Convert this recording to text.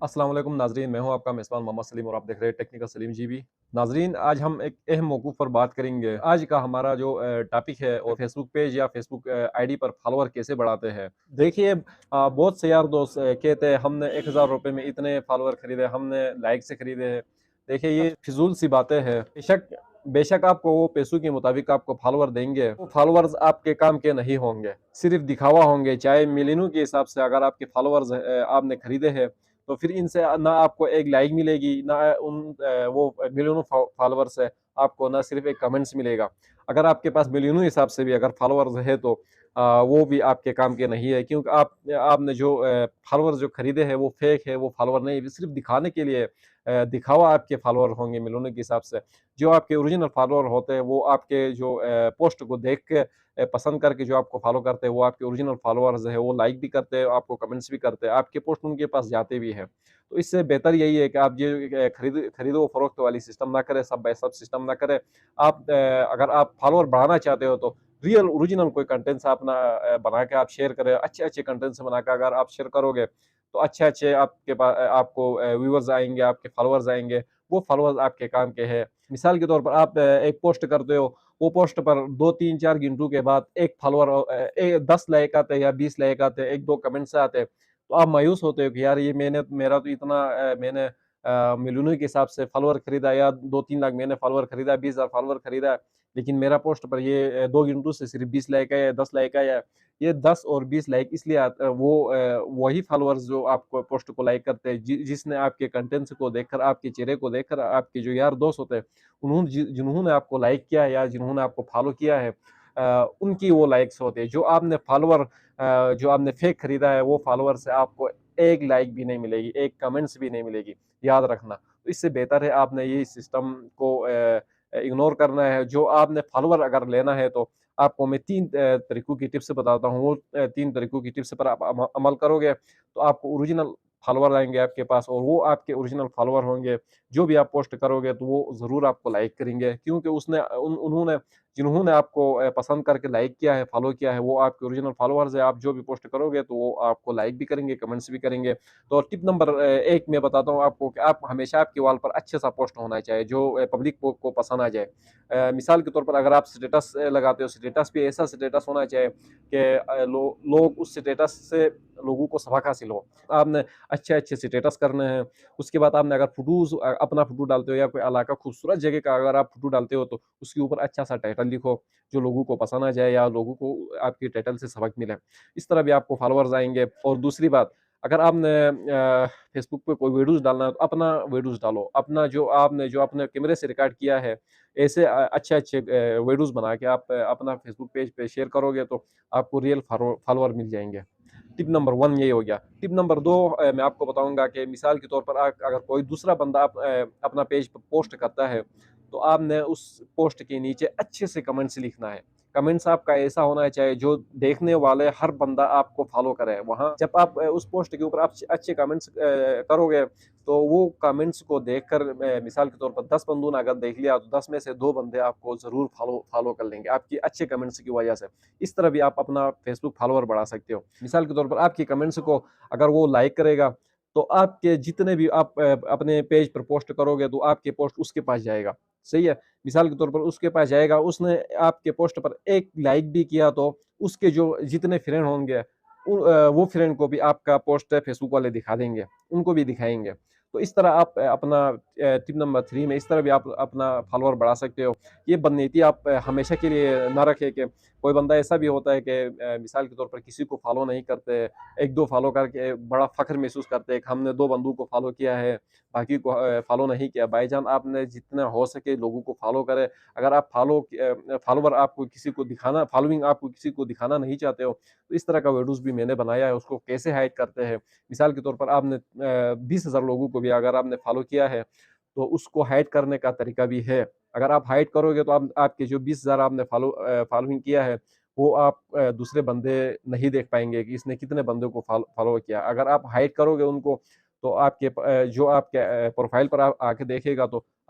अस्सलाम वालेकुम नाजरीन, मैं हूं आपका मेज़बान मोहम्मद सलीम और आप देख रहे हैं टेक्निकल सलीम जी भी। नाजरीन, आज हम एक अहम मौकू पर बात करेंगे। आज का हमारा जो टॉपिक है और फेसबुक पेज या फेसबुक आईडी पर फॉलोअर कैसे बढ़ाते हैं। देखिए, बहुत से यार दोस्त कहते हैं हमने 1000 रुपये में इतने फॉलोअर खरीदे, हमने लाइक से खरीदे हैं। देखिए, ये फिजूल सी बातें हैं। बेशक बेशक आपको वो पैसों के मुताबिक आपको फॉलोअर देंगे, वो फॉलोअर्स आपके काम के नहीं होंगे, सिर्फ दिखावा होंगे। चाहे मिलियनों के हिसाब से अगर आपके फॉलोअर्स आपने खरीदे हैं, तो फिर इनसे ना आपको एक लाइक मिलेगी, ना वो मिलियनों फॉलोअर्स है, आपको ना सिर्फ एक कमेंट्स मिलेगा। अगर आपके पास मिलियनों हिसाब से भी अगर फॉलोअर्स है, तो वो भी आपके काम के नहीं है, क्योंकि आपने जो फॉलोअर्स जो खरीदे हैं वो फेक है, वो फॉलोअर नहीं, सिर्फ दिखाने के लिए दिखावा आपके फॉलोअर होंगे मिलियनों के हिसाब से। जो आपके ओरिजिनल फॉलोअर होते हैं वो आपके जो पोस्ट को देख के पसंद करके जो आपको फॉलो करते हैं, वो आपके ओरिजिनल फॉलोअर्स है, वो लाइक भी करते हैं, आपको कमेंट्स भी करते हैं, आपके पोस्ट उनके पास जाते भी हैं। तो इससे बेहतर यही है कि आप ये खरीदो फरोख्त वाली सिस्टम ना करें, सब बाय सब सिस्टम ना करें। अगर आप फॉलोअर बढ़ाना चाहते हो, तो रियल ओरिजिनल कोई कंटेंट्स अपना बना के आप शेयर करें। अच्छे अच्छे कंटेंट्स बना के अगर आप शेयर करोगे, तो अच्छे अच्छे आपके पास आपको व्यूअर्स आएंगे, आपके फॉलोअर्स आएंगे। वो फॉलोअर्स आपके काम के हैं। मिसाल के तौर पर आप एक पोस्ट करते हो, वो पोस्ट पर 2 3 4 घंटों के बाद एक फॉलोअर 10 लाइक आते हैं या 20 लाइक आते हैं, एक दो कमेंट्स आते हैं, तो आप मायूस होते हो कि यार ये मेरा तो इतना मैंने मिलियनों के हिसाब से फॉलोअर खरीदा, या 2 3 लाख मैंने फॉलोअर खरीदा, 20,000 फॉलोअर खरीदा, लेकिन मेरा पोस्ट पर ये 2 घंटों से सिर्फ 20 लाइक आया, 10 लाइक आया। ये 10 और 20 लाइक इसलिए वही फॉलोअर्स जो आपको पोस्ट को लाइक करते हैं, जिसने आपके कंटेंट्स को देखकर, आपके चेहरे को देखकर, आपके जो यार दोस्त होते हैं, जिन्होंने आपको लाइक किया है या जिन्होंने आपको फॉलो किया है, उनकी वो लाइक्स होते हैं। जो आपने फेक खरीदा है, वो फॉलोअर से आपको एक लाइक भी नहीं मिलेगी, एक कमेंट्स भी नहीं मिलेगी, याद रखना। तो इससे बेहतर है आपने ये सिस्टम को इग्नोर करना है। जो आपने फॉलोअर अगर लेना है, तो आपको मैं 3 तरीकों की टिप्स बताता हूँ। वो 3 तरीकों की टिप्स पर आप अमल करोगे, तो आपको ओरिजिनल फॉलोअर आएंगे आपके पास, और वो आपके ओरिजिनल फॉलोअर होंगे। जो भी आप पोस्ट करोगे, तो वो ज़रूर आपको लाइक करेंगे, क्योंकि उन्होंने जिन्होंने आपको पसंद करके लाइक किया है, फॉलो किया है, वो आपके ओरिजिनल फॉलोअर्स है। आप जो भी पोस्ट करोगे, तो वो आपको लाइक भी करेंगे, कमेंट्स भी करेंगे। तो टिप नंबर 1 मैं बताता हूँ आपको कि आप हमेशा आपके वॉल पर अच्छे सा पोस्ट होना चाहिए, जो पब्लिक को पसंद आ जाए। मिसाल के तौर पर अगर आप स्टेटस लगाते हो, स्टेटस भी ऐसा स्टेटस होना चाहिए कि लोग उस स्टेटस से लोगों को सबक हासिल हो। आपने अच्छे अच्छे स्टेटस करने हैं। उसके बाद आपने अगर अपना फोटो डालते हो, या कोई इलाका खूबसूरत जगह का अगर आप फोटो डालते हो, तो उसके ऊपर अच्छा सा टाइटल लिखो, जो लोगों को पसंद आ जाए, या लोगों को आपके टाइटल से सबक मिले। इस तरह भी आपको फॉलोअर्स आएंगे। और दूसरी बात, अगर आपने फेसबुक पे कोई वीडियोस डालना है, तो अपना वीडियोस डालो, अपना जो अपने कैमरे से रिकॉर्ड किया है, ऐसे अच्छे अच्छे वीडियोस बना के आप अपना फेसबुक पेज पे शेयर करोगे, तो आपको रियल फॉलोअर मिल जाएंगे। टिप नंबर 1 ये हो गया। टिप नंबर 2 मैं आपको बताऊंगा कि मिसाल के तौर पर अगर कोई दूसरा बंदा अपना पेज पर पोस्ट करता है, तो आपने उस पोस्ट के नीचे अच्छे से कमेंट्स लिखना है। कमेंट्स आपका ऐसा होना चाहिए जो देखने वाले हर बंदा आपको फॉलो करे। वहाँ जब आप उस पोस्ट के ऊपर आप अच्छे कमेंट्स करोगे, तो वो कमेंट्स को देखकर मिसाल के तौर पर 10 बंदों ने अगर देख लिया, तो 10 में से 2 बंदे आपको ज़रूर फॉलो कर लेंगे, आपकी अच्छे कमेंट्स की वजह से। इस तरह भी आप अपना फेसबुक फॉलोअर बढ़ा सकते हो। मिसाल के तौर पर आपकी कमेंट्स को अगर वो लाइक करेगा, तो आपके जितने भी आप अपने पेज पर पोस्ट करोगे, तो आपके पोस्ट उसके पास जाएगा। सही है? मिसाल के तौर पर उसके पास जाएगा, उसने आपके पोस्ट पर एक लाइक भी किया, तो उसके जो जितने फ्रेंड होंगे, वो फ्रेंड को भी आपका पोस्ट फेसबुक वाले दिखा देंगे, उनको भी दिखाएंगे। तो इस तरह आप अपना टिप नंबर 3 में इस तरह भी आप अपना फॉलोअर बढ़ा सकते हो। ये बननीति आप हमेशा के लिए ना रखें कि कोई बंदा ऐसा भी होता है कि मिसाल के तौर पर किसी को फॉलो नहीं करते, 1 2 फॉलो करके बड़ा फ़ख्र महसूस करते हैं कि हमने 2 बंदों को फॉलो किया है, बाकी को फॉलो नहीं किया। भाईजान, आपने जितना हो सके लोगों को फॉलो करें। अगर आप फॉलोवर आपको किसी को दिखाना फॉलोइंग आपको किसी को दिखाना नहीं चाहते हो, तो इस तरह का वीडियोज़ भी मैंने बनाया है, उसको कैसे हाइड करते हैं। मिसाल के तौर पर आपने 20,000 लोगों को भी अगर आपने फॉलो किया है, तो उसको हाइड करने का तरीका भी है। अगर आप हाइड करोगे, तो आप आपके जो 20,000 आपने फॉलोइंग किया है, वो आप दूसरे बंदे नहीं देख पाएँगे कि इसने कितने बंदों को फॉलो किया। अगर आप हाइड करोगे उनको, तो जो आपके प्रोफ़ाइल पर आके देखेगा, तो